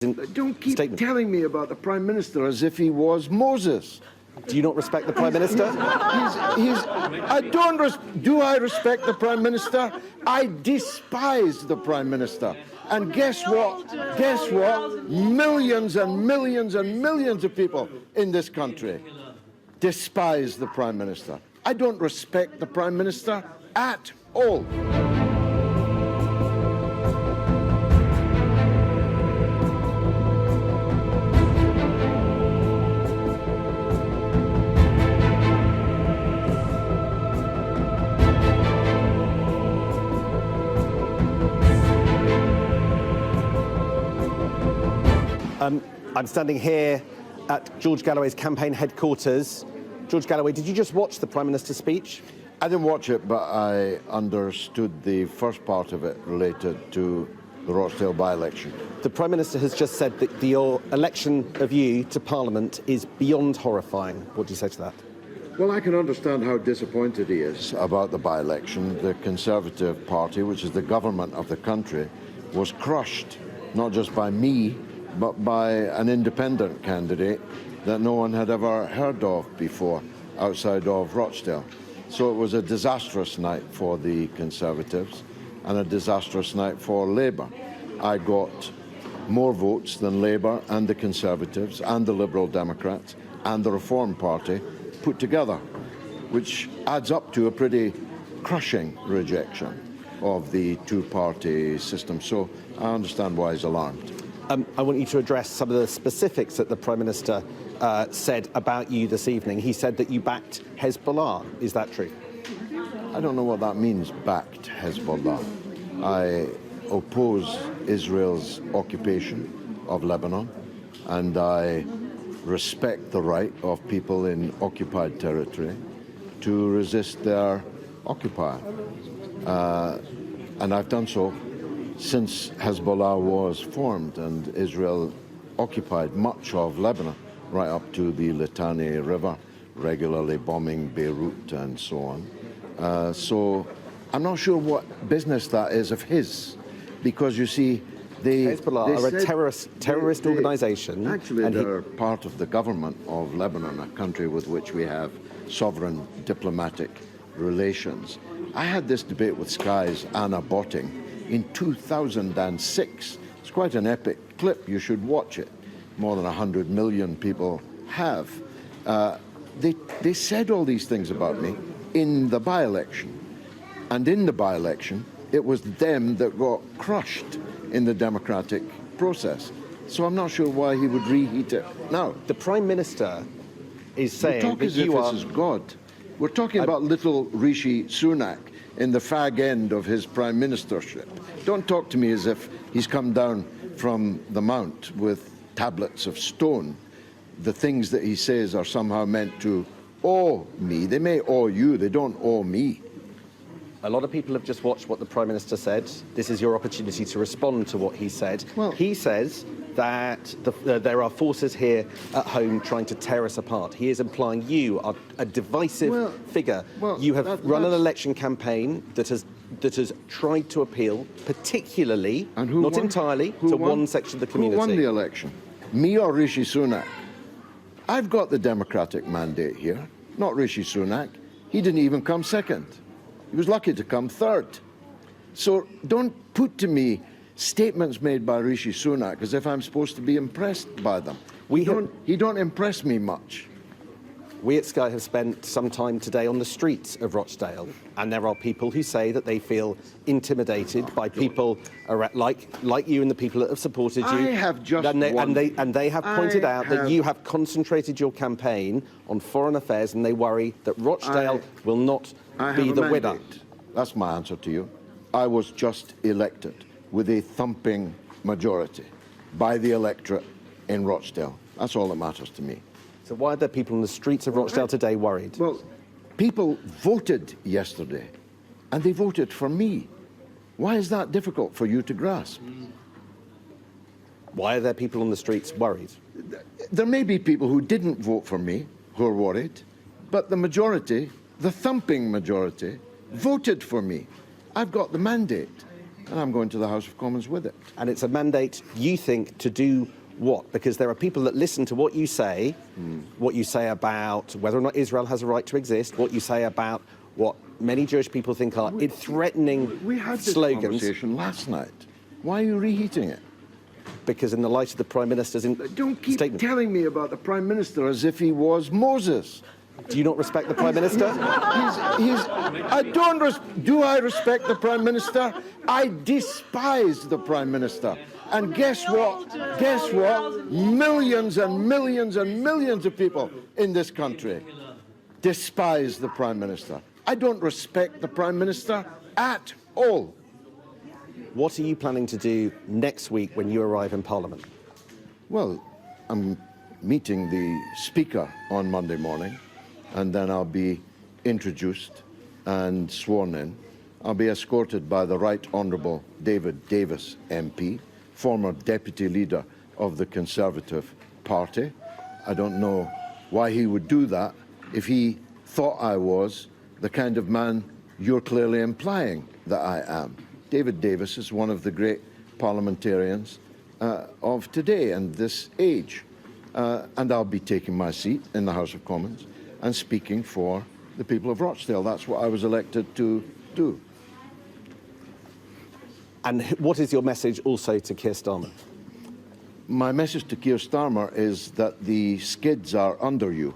Don't keep statement. telling me about the Prime Minister as if he was Moses. Do you not respect the Prime Minister? Do I respect the Prime Minister? I despise the Prime Minister. And guess what? Guess what? Millions and millions and millions of people in this country despise the Prime Minister. I don't respect the Prime Minister at all. I'm standing here at George Galloway's campaign headquarters. George Galloway, did you just watch the Prime Minister's speech? I didn't watch it, but I understood the first part of it related to the Rochdale by-election. The Prime Minister has just said that your election of you to Parliament is beyond horrifying. What do you say to that? Well, I can understand how disappointed he is about the by-election. The Conservative Party, which is the government of the country, was crushed, not just by me, but by an independent candidate that no one had ever heard of before outside of Rochdale. So it was a disastrous night for the Conservatives and a disastrous night for Labour. I got more votes than Labour and the Conservatives and the Liberal Democrats and the Reform Party put together, which adds up to a pretty crushing rejection of the two-party system. So I understand why he's alarmed. I want you to address some of the specifics that the Prime Minister said about you this evening. He said that you backed Hezbollah. Is that true? I don't know what that means, backed Hezbollah. I oppose Israel's occupation of Lebanon, and I respect the right of people in occupied territory to resist their occupier. And I've done so since Hezbollah was formed and Israel occupied much of Lebanon, right up to the Litani River, regularly bombing Beirut and so on. So I'm not sure what business that is of his, because you see, Hezbollah are a terrorist organisation. Actually, they're part of the government of Lebanon, a country with which we have sovereign diplomatic relations. I had this debate with Sky's Anna Botting in 2006. It's quite an epic clip. You should watch it. More than 100 million people have. They said all these things about me in the by-election. And in the by-election, it was them that got crushed in the democratic process. So I'm not sure why he would reheat it now. The Prime Minister is saying that you are... This is God. We're talking about little Rishi Sunak in the fag end of his prime ministership. Don't talk to me as if he's come down from the mount with tablets of stone. The things that he says are somehow meant to awe me. They may awe you, they don't awe me. A lot of people have just watched what the Prime Minister said. This is your opportunity to respond to what he said. Well, he says that there are forces here at home trying to tear us apart. He is implying you are a divisive figure. You have run an election campaign that has tried to appeal particularly, not entirely, to one section of the community. Who won the election? Me or Rishi Sunak? I've got the Democratic mandate here, not Rishi Sunak. He didn't even come second. He was lucky to come third. So don't put to me statements made by Rishi Sunak as if I'm supposed to be impressed by them. He don't impress me much. We at Sky have spent some time today on the streets of Rochdale, and there are people who say that they feel intimidated by people like you and the people that have supported you. I have just and they have pointed out that you have concentrated your campaign on foreign affairs, and they worry that Rochdale will not be the winner. That's my answer to you. I was just elected with a thumping majority by the electorate in Rochdale. That's all that matters to me. So why are there people in the streets of Rochdale today worried? Well, people voted yesterday, and they voted for me. Why is that difficult for you to grasp? Why are there people on the streets worried? There may be people who didn't vote for me who are worried, but the majority, the thumping majority, voted for me. I've got the mandate. and I'm going to the House of Commons with it. And it's a mandate, you think, to do what? Because there are people that listen to what you say about whether or not Israel has a right to exist, what you say about what many Jewish people think are threatening We had this slogans. conversation last night. Why are you reheating it? Because in the light of the Prime Minister's Don't keep statement... telling me about the Prime Minister as if he was Moses. Do you not respect the Prime Minister? Do I respect the Prime Minister? I despise the Prime Minister. And guess what? Guess what? Millions and millions and millions of people in this country despise the Prime Minister. I don't respect the Prime Minister at all. What are you planning to do next week when you arrive in Parliament? Well, I'm meeting the Speaker on Monday morning, and then I'll be introduced and sworn in. I'll be escorted by the Right Honourable David Davis MP, former Deputy Leader of the Conservative Party. I don't know why he would do that if he thought I was the kind of man you're clearly implying that I am. David Davis is one of the great parliamentarians of today and this age. And I'll be taking my seat in the House of Commons and speaking for the people of Rochdale. That's what I was elected to do. And what is your message also to Keir Starmer? My message to Keir Starmer is that the skids are under you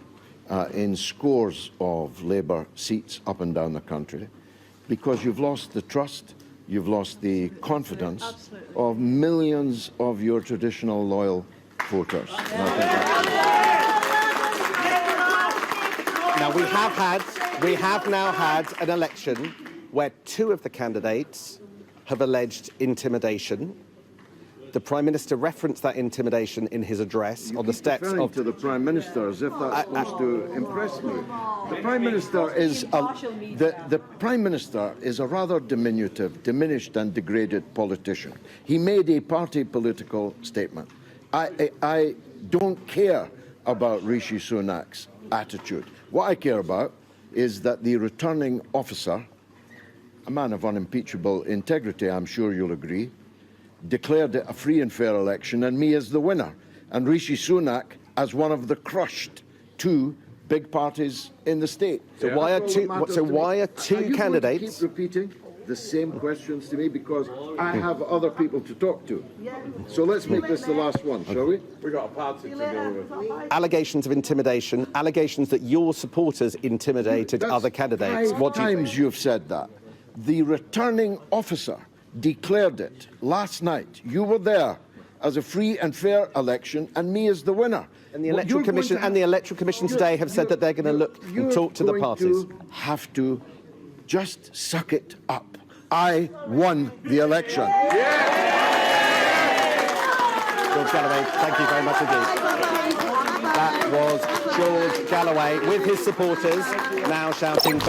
in scores of Labour seats up and down the country because you've lost the trust, you've lost the confidence of millions of your traditional loyal voters. Now, we have now had an election where two of the candidates have alleged intimidation. The Prime Minister referenced that intimidation in his address on the steps of... to the Prime Minister as if that's supposed to impress me. The Prime Minister is the Prime Minister is a rather diminutive, diminished and degraded politician. He made a party political statement. I don't care about Rishi Sunak's attitude. What I care about is that the returning officer, a man of unimpeachable integrity, I'm sure you'll agree, declared it a free and fair election and me as the winner, and Rishi Sunak as one of the crushed two big parties in the state. So why are two candidates... Keep repeating the same questions to me because I have other people to talk to. So let's make this the last one, shall we? We've got a party to deal with. Allegations of intimidation, allegations that your supporters intimidated other candidates. What do you think? Times you've said that. The returning officer declared it last night. You were there as a free and fair election and me as the winner. And the Electoral Commission today have said that they're going to look and talk to the parties. You have to just suck it up. I won the election. George Galloway, thank you very much indeed. That was George Galloway with his supporters now shouting...